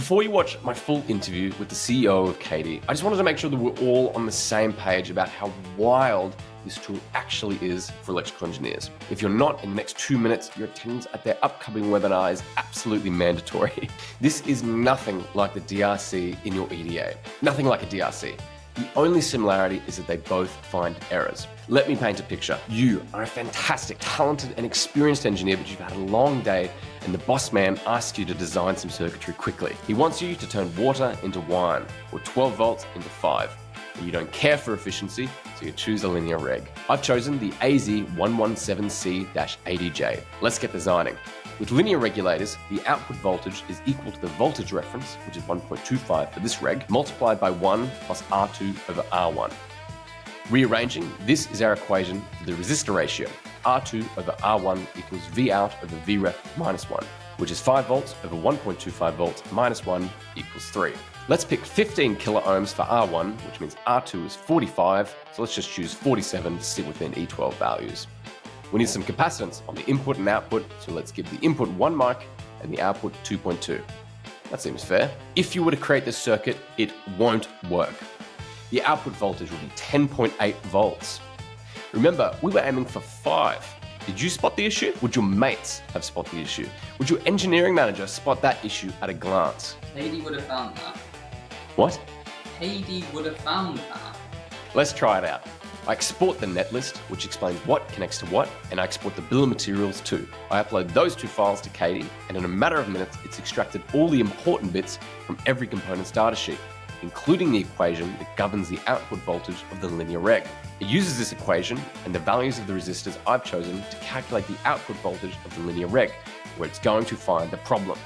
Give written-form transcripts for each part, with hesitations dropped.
Before you watch my full interview with the CEO of CADY, I just wanted to make sure that we're all on the same page about how wild this tool actually is for electrical engineers. If you're not, in the next 2 minutes, your attendance at their upcoming webinar is absolutely mandatory. This is nothing like the DRC in your EDA. Nothing like a DRC. The only similarity is that they both find errors. Let me paint a picture. You are a fantastic, talented, and experienced engineer, but you've had a long day and the boss man asks you to design some circuitry quickly. He wants you to turn water into wine or 12 volts into 5. And you don't care for efficiency, so you choose a linear reg. I've chosen the AZ117C-80J. Let's get designing. With linear regulators, the output voltage is equal to the voltage reference, which is 1.25 for this reg, multiplied by 1 plus R2 over R1. Rearranging, this is our equation for the resistor ratio. R2 over R1 equals V out over Vref minus 1, which is 5 volts over 1.25 volts minus 1 equals 3. Let's pick 15 kilo ohms for R1, which means R2 is 45, so let's just choose 47 to sit within E12 values. We need some capacitance on the input and output, so let's give the input 1 mic and the output 2.2. That seems fair. If you were to create this circuit, it won't work. The output voltage will be 10.8 volts. Remember, we were aiming for 5. Did you spot the issue? Would your mates have spot the issue? Would your engineering manager spot that issue at a glance? CADY would have found that. What? CADY would have found that. Let's try it out. I export the netlist, which explains what connects to what, and I export the bill of materials too. I upload those 2 files to CADY, and in a matter of minutes, it's extracted all the important bits from every component's datasheet, including the equation that governs the output voltage of the linear reg. It uses this equation and the values of the resistors I've chosen to calculate the output voltage of the linear reg, where it's going to find the problem.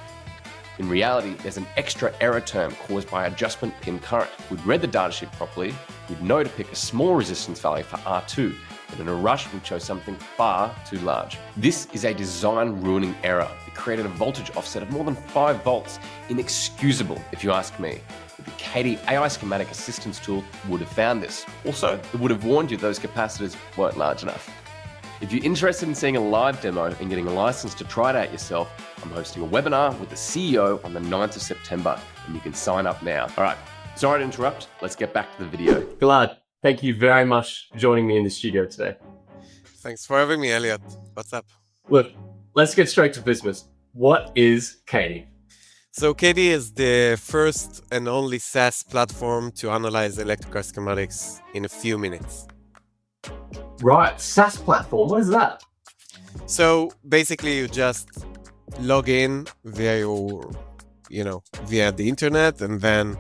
In reality, there's an extra error term caused by adjustment pin current. If we'd read the datasheet properly, we'd know to pick a small resistance value for R2, but in a rush, we chose something far too large. This is a design-ruining error. It created a voltage offset of more than 5 volts. Inexcusable, if you ask me. But the CADY AI schematic assistance tool would have found this. Also, it would have warned you those capacitors weren't large enough. If you're interested in seeing a live demo and getting a license to try it out yourself, I'm hosting a webinar with the CEO on the 9th of September, and you can sign up now. All right, sorry to interrupt. Let's get back to the video. Gilad, thank you very much for joining me in the studio today. Thanks for having me, Elliot. What's up? Look, let's get straight to business. What is CADY? So CADY is the first and only SaaS platform to analyze electrical schematics in a few minutes. Right, SaaS platform, what is that? So basically you just log in via via the internet, and then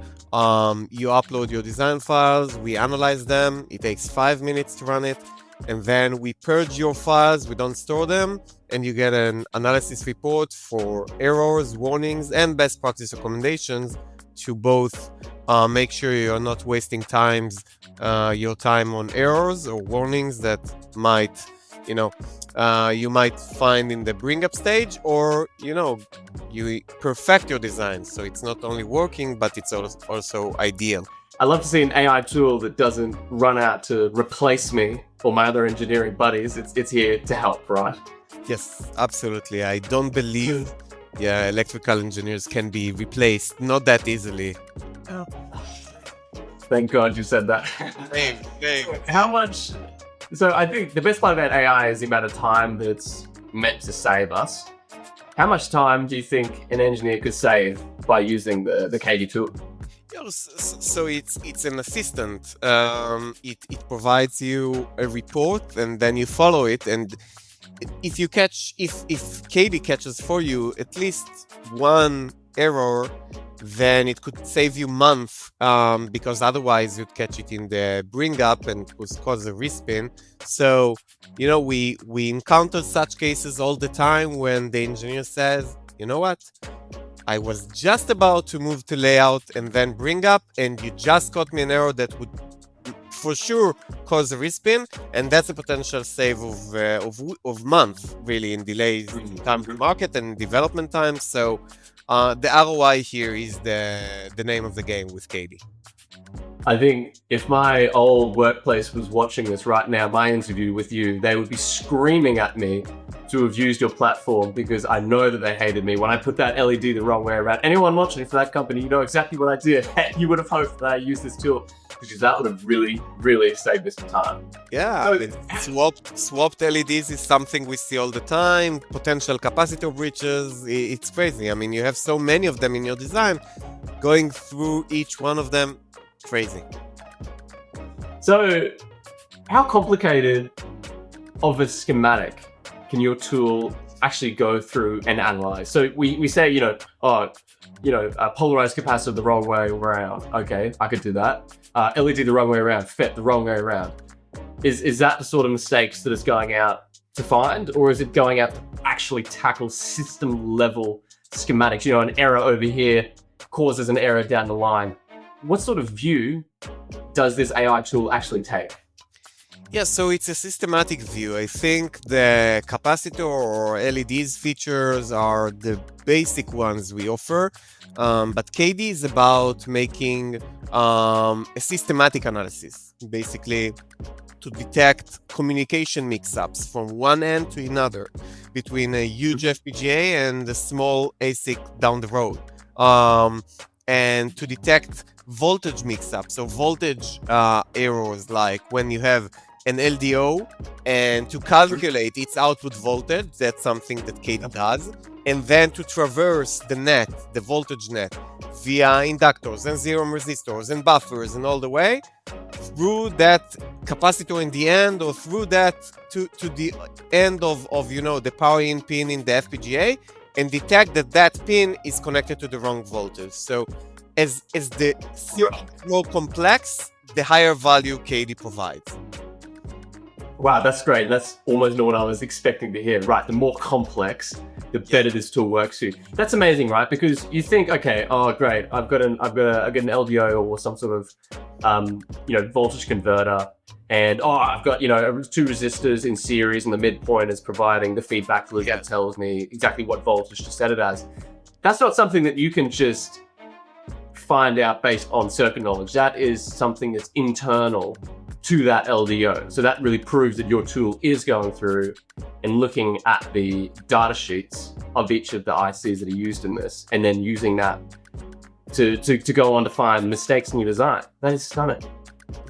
you upload your design files, we analyze them, it takes 5 minutes to run it, and then we purge your files, we don't store them, and you get an analysis report for errors, warnings, and best practice recommendations to both make sure you're not wasting your time on errors or warnings that might, you might find in the bring up stage, or, you perfect your design. So it's not only working, but it's also ideal. I love to see an AI tool that doesn't run out to replace me or my other engineering buddies. It's here to help, right? Yes, absolutely. I don't believe electrical engineers can be replaced, not that easily. Oh. Thank God you said that. Thanks. How much? So I think the best part about AI is the amount of time that it's meant to save us. How much time do you think an engineer could save by using the CADY tool? So it's an assistant. It provides you a report, and then you follow it. And if CADY catches for you at least one error, then it could save you months, because otherwise you'd catch it in the bring up and could cause a respin. So, we encounter such cases all the time when the engineer says, you know what? I was just about to move to layout and then bring up, and you just caught me an error that would for sure cause a respin, and that's a potential save of months, really, in delays in time to market and development time. So the ROI here is the name of the game with CADY. I think if my old workplace was watching this right now, my interview with you, they would be screaming at me to have used your platform because I know that they hated me when I put that LED the wrong way around. Anyone watching for that company, you know exactly what I did. You would have hoped that I used this tool because that would have really, really saved me some time. Yeah, So- I mean, swapped LEDs is something we see all the time. Potential capacitor breaches, it's crazy. I mean, you have so many of them in your design. Going through each one of them, crazy. So how complicated of a schematic can your tool actually go through and analyze? So we say, polarized capacitor the wrong way around. Okay, I could do that. LED the wrong way around, FET the wrong way around. Is that the sort of mistakes that it's going out to find, or is it going out to actually tackle system level schematics? You know, an error over here causes an error down the line. What sort of view does this AI tool actually take? Yeah, so it's a systematic view. I think the capacitor or LEDs features are the basic ones we offer, but CADY is about making a systematic analysis, basically to detect communication mix-ups from one end to another between a huge FPGA and a small ASIC down the road, and to detect voltage mix-ups, so voltage errors, like when you have an LDO, and to calculate its output voltage, that's something that CADY does, and then to traverse the net, the voltage net, via inductors and zero resistors and buffers and all the way through that capacitor in the end, or through that to the end of the power in pin in the FPGA, and detect that pin is connected to the wrong voltage. So as the circuit more complex, the higher value CADY provides. Wow, that's great. That's almost not what I was expecting to hear. Right, the more complex, the better this tool works for you. That's amazing, right? Because you think, okay, oh great, I've got an LDO or some sort of voltage converter, and I've got two resistors in series, and the midpoint is providing the feedback loop that tells me exactly what voltage to set it as. That's not something that you can just find out based on circuit knowledge. That is something that's internal to that LDO. So that really proves that your tool is going through and looking at the data sheets of each of the ICs that are used in this, and then using that to go on to find mistakes in your design. That is stunning.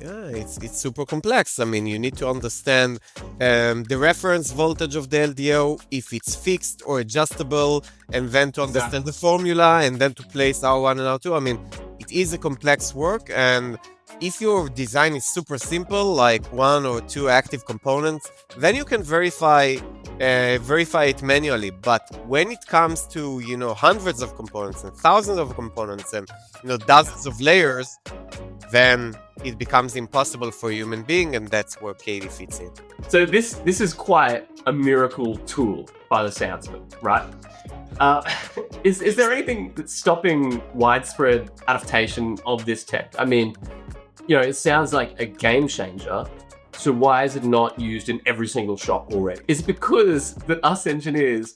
Yeah, it's super complex. I mean, you need to understand the reference voltage of the LDO, if it's fixed or adjustable, and then to understand the formula, and then to place R1 and R2. I mean, it is a complex work, and if your design is super simple, like one or two active components, then you can verify it manually. But when it comes to hundreds of components and thousands of components and dozens of layers, then it becomes impossible for a human being, and that's where CADY fits in. So this is quite a miracle tool by the sounds of it, right? Is there anything that's stopping widespread adaptation of this tech? I mean, it sounds like a game changer. So why is it not used in every single shop already? Is it because that us engineers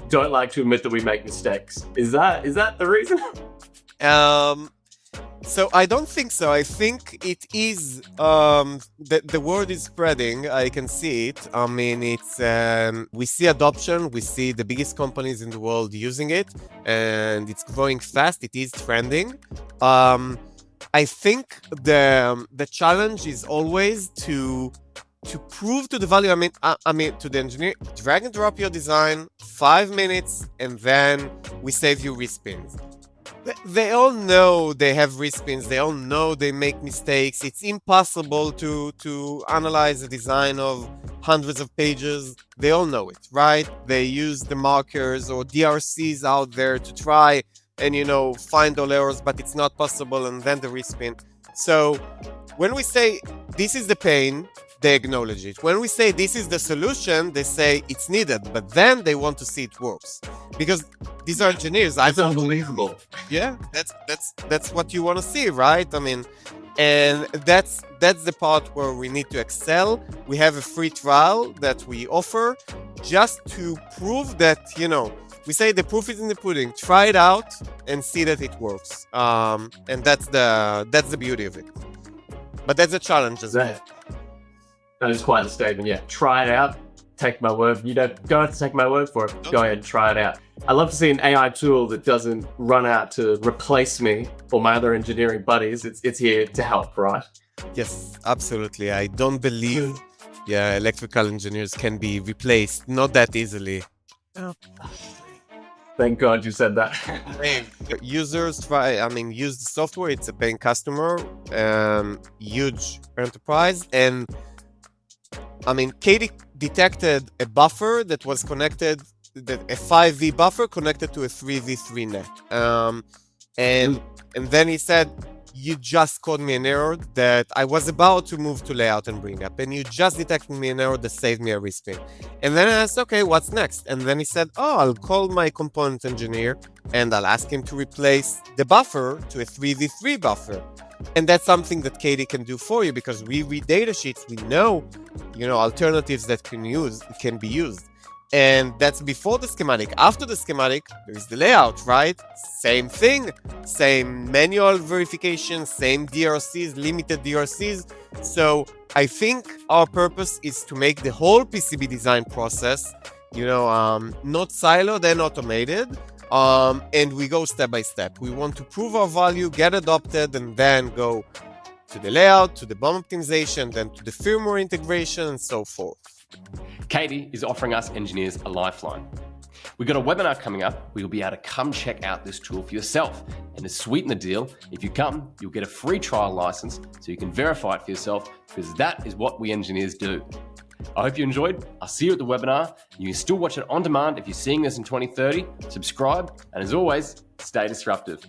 don't like to admit that we make mistakes? Is that the reason? So I don't think so. I think it is the word is spreading. I can see it. I mean, it's we see adoption. We see the biggest companies in the world using it, and it's growing fast. It is trending. I think the challenge is always to prove to the value. I mean to the engineer, drag and drop your design, 5 minutes, and then we save you respins. They all know they have respins. They all know they make mistakes. It's impossible to analyze a design of hundreds of pages. They all know it, right? They use the markers or DRCs out there to try and find all errors, but it's not possible, and then the respin. So when we say this is the pain, they acknowledge it. When we say this is the solution, they say it's needed, but then they want to see it works, because these are engineers. That's unbelievable. Yeah, that's what you want to see, right? I mean, and that's the part where we need to excel. We have a free trial that we offer just to prove that we say the proof is in the pudding. Try it out and see that it works. And that's the beauty of it. But that's a challenge as well. That is quite the statement. Yeah, try it out. Take my word. You don't have to take my word for it. Go ahead and try it out. I love to see an AI tool that doesn't run out to replace me or my other engineering buddies. It's here to help, right? Yes, absolutely. I don't believe electrical engineers can be replaced, not that easily. Thank God you said that. Users use the software. It's a paying customer, huge enterprise. And CADY detected a buffer that was connected, a 5V buffer connected to a 3V3 net. And then he said, you just caught me an error that I was about to move to layout and bring up, and you just detected me an error that saved me a respin. And then I asked, okay, what's next? And then he said, I'll call my component engineer and I'll ask him to replace the buffer to a 3v3 buffer. And that's something that CADY can do for you, because we read data sheets, we know, alternatives that can be used. And that's before the schematic. After the schematic, there is the layout, right? Same thing, same manual verification, same DRCs, limited DRCs. So I think our purpose is to make the whole PCB design process, not siloed and automated. And we go step by step. We want to prove our value, get adopted, and then go to the layout, to the BOM optimization, then to the firmware integration, and so forth. CADY is offering us engineers a lifeline. We've got a webinar coming up where you'll be able to come check out this tool for yourself. And to sweeten the deal, if you come, you'll get a free trial license so you can verify it for yourself, because that is what we engineers do. I hope you enjoyed. I'll see you at the webinar. You can still watch it on demand if you're seeing this in 2030. Subscribe, and as always, stay disruptive.